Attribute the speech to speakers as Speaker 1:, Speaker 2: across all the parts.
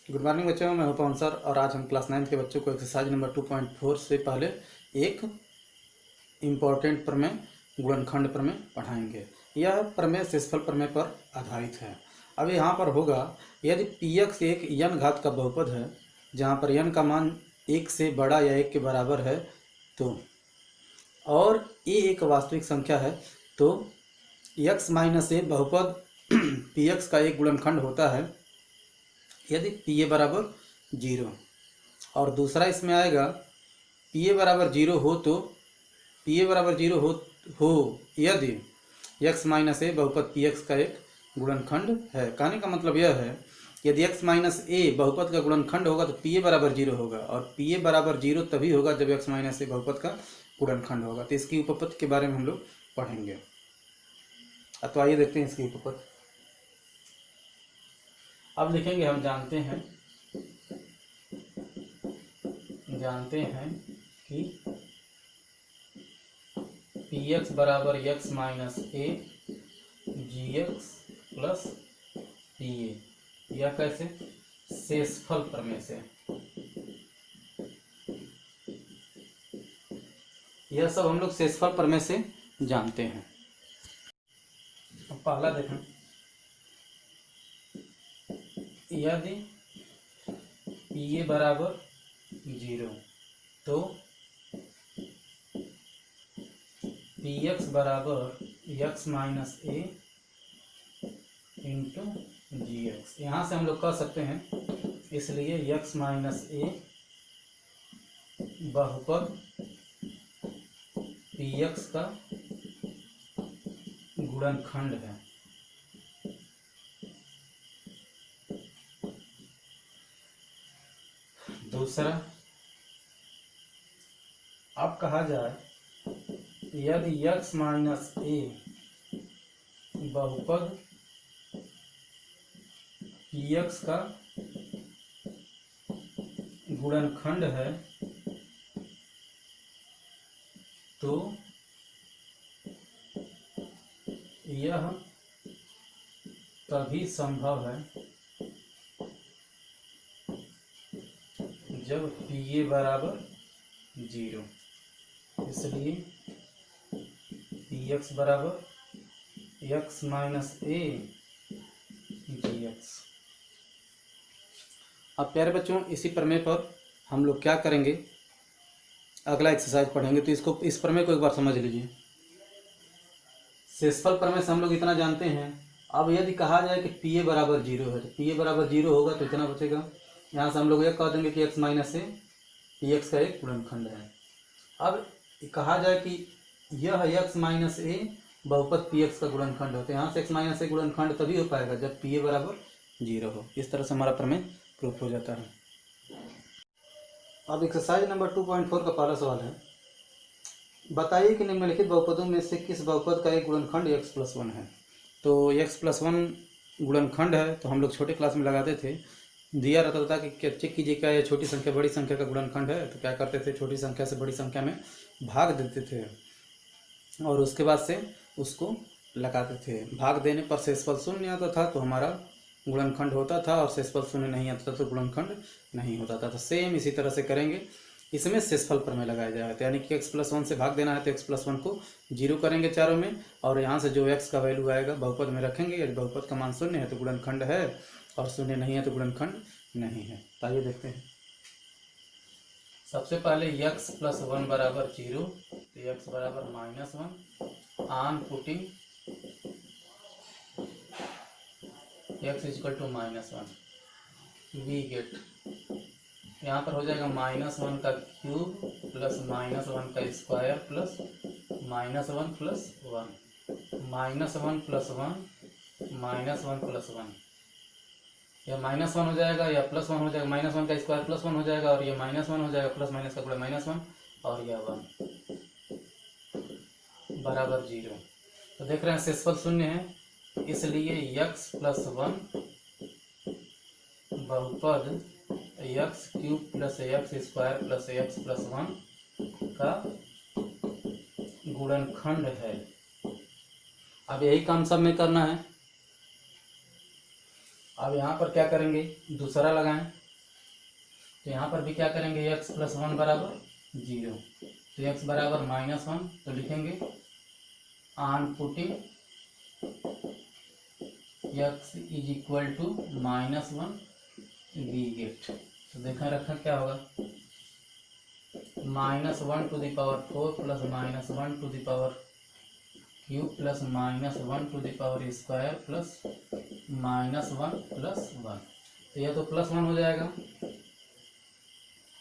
Speaker 1: Good morning बच्चों, मैं हूं पवन सर और आज हम क्लास 9 के बच्चों को एक्सरसाइज नंबर 2.4 से पहले एक इम्पॉर्टेंट प्रमेय गुणनखंड प्रमेय पढ़ाएंगे। यह प्रमेय शेषफल प्रमेय पर आधारित है। अब यहाँ पर होगा, यदि px एक n घात का बहुपद है जहाँ पर n का मान 1 से बड़ा या 1 के बराबर है तो, और a एक वास्तविक संख्या है तो x माइनस a बहुपद px का एक गुणनखंड होता है यदि पी ए बराबर 0। और दूसरा इसमें आएगा पी ए बराबर 0 हो तो पी ए बराबर 0 हो यदि x माइनस ए बहुपद पी एक्स का एक गुणनखंड है। कहने का मतलब यह है, यदि x माइनस ए बहुपद का गुणनखंड होगा तो पी ए बराबर 0 होगा, और पी ए बराबर 0 तभी होगा जब x माइनस ए बहुपद का गुणनखंड होगा। तो इसकी उपपत्ति के बारे में हम लोग पढ़ेंगे। तो आइए देखते हैं इसकी उपपत्ति। अब लिखेंगे, हम जानते हैं कि पी एक्स बराबर x minus a g x plus p a. यह कैसे? शेषफल प्रमेय से। यह सब हम लोग शेषफल प्रमेय से जानते हैं। पहला देखें, यदि पी ए बराबर 0 तो पी एक्स बराबर एक्स माइनस ए इंटू जी एक्स। यहाँ से हम लोग कह सकते हैं, इसलिए एक्स माइनस ए बहुपद पी एक्स का गुणनखंड है। दूसरा, अब कहा जाए यदि x माइनस ए बहुपद पी एक्स का गुणनखंड है तो यह तभी संभव है जब पी ए बराबर 0। इसलिए पी एक्स बराबर x minus a g x. अब प्यारे बच्चों, इसी प्रमेय पर हम लोग क्या करेंगे, अगला एक्सरसाइज पढ़ेंगे। तो इस प्रमेय को एक बार समझ लीजिए। शेषफल प्रमेय से हम लोग इतना जानते हैं। अब यदि कहा जाए कि पी ए बराबर 0 है तो पी ए बराबर 0 होगा तो इतना बचेगा। यहाँ से हम लोग यह कह देंगे कि x minus A P x का एक गुणनखंड है। अब कहा जाए कि यह x माइनस ए बहुपद पी एक्स का गुणनखंड होता है। यहाँ से x माइनस ए गुणनखंड तभी हो पाएगा जब पी ए बराबर 0 हो। इस तरह से हमारा प्रमेय प्रूफ हो जाता है। अब एक्सरसाइज नंबर 2.4 का पहला सवाल है, बताइए कि निम्नलिखित बहुपदों में से किस बहुपद का एक गुणनखंड x प्लस 1 है। तो x प्लस 1 गुणनखंड है तो हम लोग छोटे क्लास में लगाते थे, दिया रहता था कि चेक कीजिए क्या यह छोटी संख्या बड़ी संख्या का गुणनखंड है। तो क्या करते थे, छोटी संख्या से बड़ी संख्या में भाग देते थे और उसके बाद से उसको लगाते थे। भाग देने पर शेषफल शून्य आता था तो हमारा गुणनखंड होता था, और शेषफल शून्य नहीं आता था तो गुणनखंड नहीं होता था। तो सेम इसी तरह से करेंगे, इसमें शेषफल प्रमेय लगाया जाएगा। तो यानी कि x प्लस 1 से भाग देना है तो x प्लस 1 को 0 करेंगे चारों में, और यहाँ से जो x का वैल्यू आएगा बहुपद में रखेंगे। यदि बहुपद का मान शून्य है तो गुणनखंड है, और शून्य नहीं है तो गुणनखंड नहीं है। तो आइए देखते हैं। सबसे पहले x प्लस 1 बराबर 0 तो x बराबर -1 on putting x equal to -1 we get, यहाँ पर हो जाएगा -1 का क्यूब प्लस -1 का square plus -1 plus 1 -1 plus 1 -1 plus 1। यह -1 हो जाएगा या प्लस 1 हो जाएगा, -1 का स्क्वायर प्लस 1 हो जाएगा, और यह -1 हो जाएगा, प्लस माइनस का गुणा -1, और यह 1 बराबर 0। तो देख रहे हैं शेषफल शून्य है, इसलिए x प्लस 1 बहुपद x cube plus x square plus x plus 1 का गुणनखंड है। अब यही काम सब में करना है। अब यहाँ पर क्या करेंगे, दूसरा लगाएं, तो यहाँ पर भी क्या करेंगे, x प्लस 1 बराबर 0, तो x बराबर -1, तो लिखेंगे on putting x is equal to -1 we get. तो देखा रखा क्या होगा, -1 to the power 4 plus -1 to the power cube plus -1 to the power square plus -1 plus 1। तो यह तो +1 हो जाएगा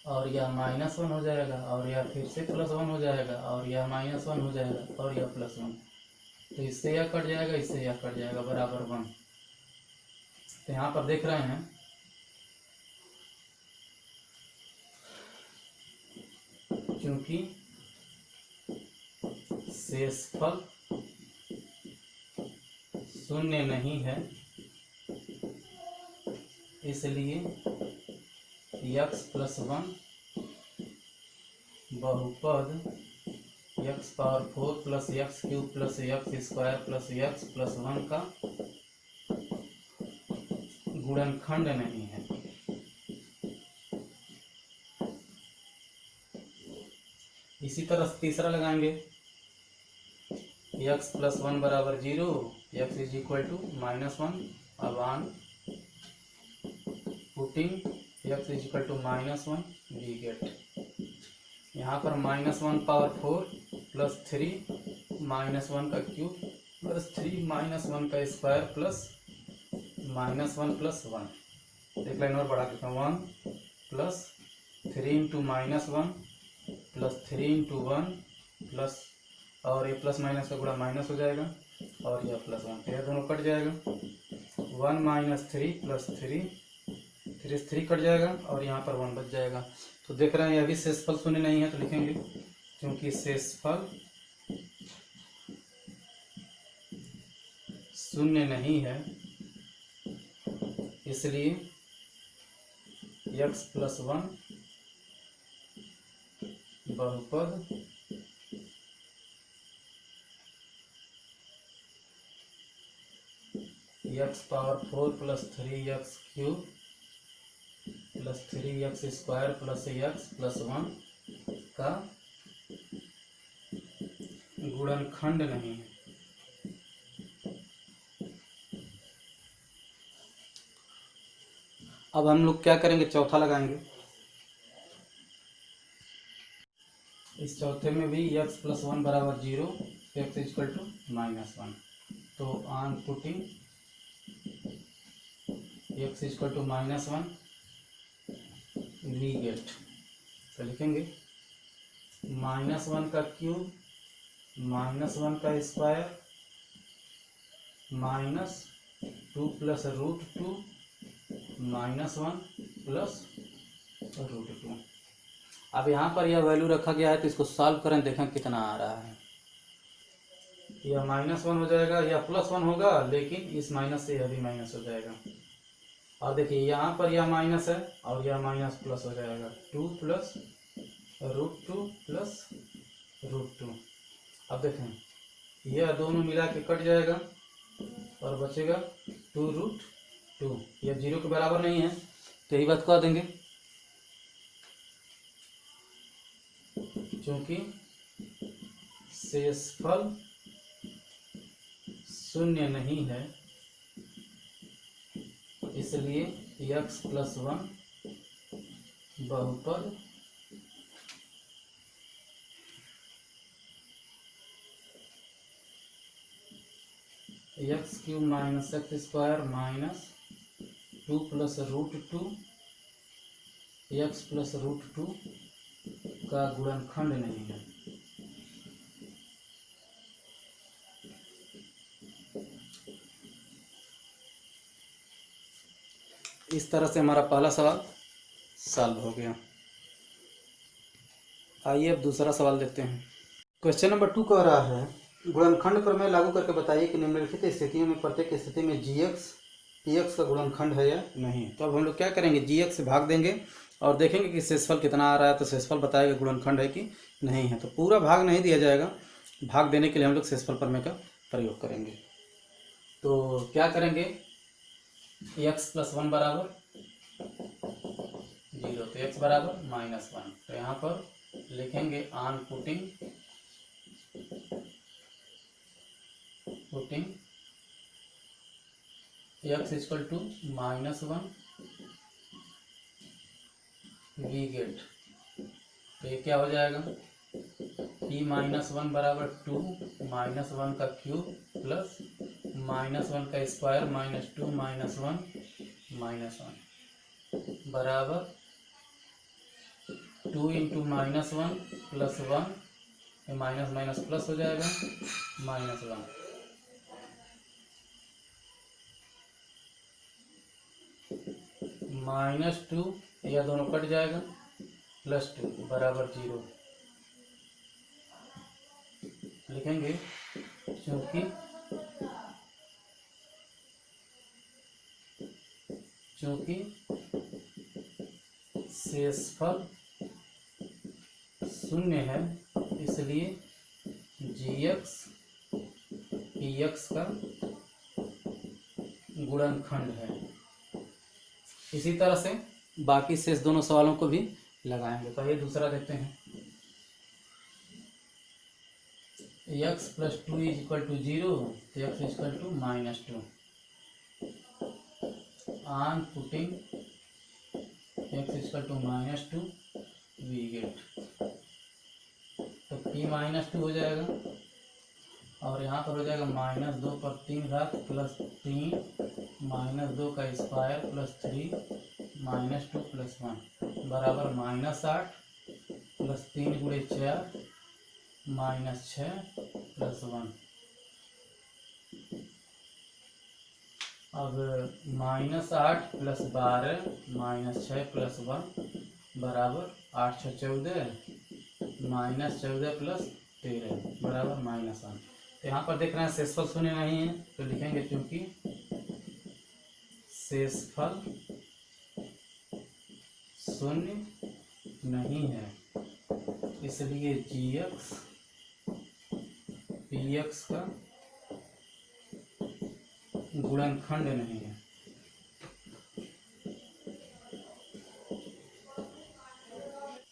Speaker 1: और यह -1 हो जाएगा और यह फिर से +1 हो जाएगा और यह -1 हो जाएगा और यह +1। तो इससे यह कट जाएगा, इससे यह कट जाएगा, बराबर 1। तो यहाँ पर देख रहे हैं क्योंकि शेषफल शून्य नहीं है, इसलिए x प्लस 1 बहुपद x power 4 plus x cube plus x square plus x plus 1 का गुणनखंड नहीं है। इसी तरह तीसरा लगाएंगे, x प्लस 1 बराबर 0, x is equal to -1 upon putting x is equal to -1 we get. यहाँ पर -1 पावर 4 प्लस 3 -1 का क्यूब प्लस 3 -1 का स्क्वायर प्लस -1 प्लस 1। एक लाइन और बढ़ा देता हूँ, 1 plus 3 into -1 plus 3 into 1 plus, और ये प्लस माइनस का गुणा माइनस हो जाएगा और यह +1, तो यह दोनों कट जाएगा। 1 - 3 प्लस 3 3 कट जाएगा और यहाँ पर 1 बच जाएगा। तो देख रहे हैं यह भी शेषफल शून्य नहीं है, तो लिखेंगे क्योंकि शेषफल शून्य नहीं है, इसलिए x प्लस 1 बहुपद x power 4 plus 3x cube plus 3x square plus x plus 1 का गुणनखंड नहीं है। अब हम लोग क्या करेंगे, चौथा लगाएंगे। इस चौथे में भी x प्लस 1 बराबर 0, x इक्वल टू -1, तो on putting x equal to -1 we get. तो लिखेंगे -1 का क्यूब -1 का स्क्वायर -2 प्लस √2 -1 प्लस √2। अब यहाँ पर यह वैल्यू रखा गया है, तो इसको सॉल्व करें, देखें कितना आ रहा है। यह -1 हो जाएगा, यह +1 होगा, लेकिन इस माइनस से यह भी माइनस हो जाएगा। और देखिए यहाँ पर यह माइनस है और यह माइनस प्लस हो जाएगा, 2 प्लस √2 प्लस √2। अब देखें यह दोनों मिला के कट जाएगा और बचेगा 2√2। यह 0 के बराबर नहीं है, तो यही बात कह देंगे क्योंकि शेषफल शून्य नहीं है, इसलिए x प्लस 1 बहुपद x cube minus x square minus 2 plus √2 x plus √2 का गुणनखंड नहीं है। इस तरह से हमारा पहला सवाल सॉल्व हो गया। आइए अब दूसरा सवाल देखते हैं। क्वेश्चन नंबर 2 कह रहा है, गुणनखंड प्रमेय लागू करके बताइए कि निम्नलिखित स्थितियों में प्रत्येक स्थिति में gx px का गुणनखंड है या नहीं। तो अब हम लोग क्या करेंगे, gx से भाग देंगे और देखेंगे कि शेषफल कितना आ रहा है, तो शेषफल बताएगा गुणनखंड है कि नहीं है। तो पूरा भाग नहीं दिया जाएगा, भाग देने के लिए हम लोग शेषफल प्रमेय का प्रयोग करेंगे। तो क्या करेंगे, एक्स प्लस वन बराबर 0, तो एक्स बराबर -1। तो यहाँ पर लिखेंगे on putting x equal to -1 we get. तो ये क्या हो जाएगा, p-1 बराबर 2 -1 का क्यूब प्लस -1 का स्क्वायर -2 -1 बराबर 2 into -1 plus 1, minus minus plus हो जाएगा -1। -2 यह दोनों कट जाएगा, +2 बराबर 0 लिखेंगे, चूंकि शेषफल शून्य है इसलिए gx px का गुणनखंड है। इसी तरह से बाकी शेष दोनों सवालों को भी लगाएंगे। तो ये दूसरा देखते हैं, x + 2 = 0, तो x = -2 on putting x = -2 we get. तो p-2 हो जाएगा और यहाँ पर हो जाएगा -2 पर 3 घात प्लस 3 -2 का स्क्वायर प्लस 3 -2 प्लस 1 बराबर -8 प्लस 3 गुणे 4 -6 प्लस 1। अब -8 प्लस 12 -6 प्लस 1 बराबर 8 6 14 -14 प्लस 13 बराबर -1। तो यहाँ पर देख रहे हैं शेषफल शून्य नहीं है, तो लिखेंगे क्योंकि शेषफल शून्य नहीं है इसलिए gx px का गुणनखंड नहीं है।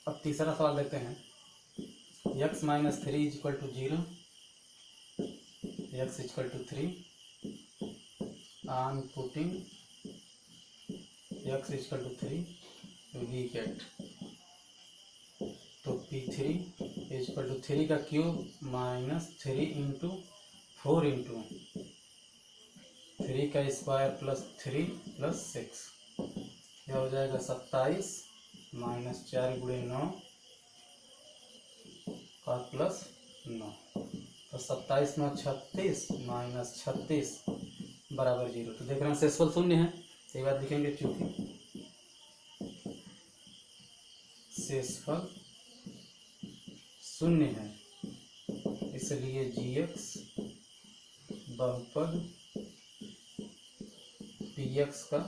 Speaker 1: अब तीसरा सवाल देखते हैं, x - 3 = 0, x = 3 on putting x = 3 we get. तो p3 = 3 का क्यूब -3 इंटू 4 इंटू 3 का स्क्वायर प्लस 3 प्लस 6, यह हो जाएगा 27 -4 गुणे 9 का प्लस 9। तो 27 9 36 -36 बराबर 0। तो देख रहे हैं शेषफल शून्य है, तो ये बात लिखेंगे चूंकि शेषफल शून्य है इसलिए gx बहुपद px का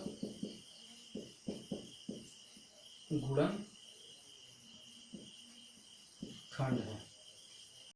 Speaker 1: गुणनखंड है।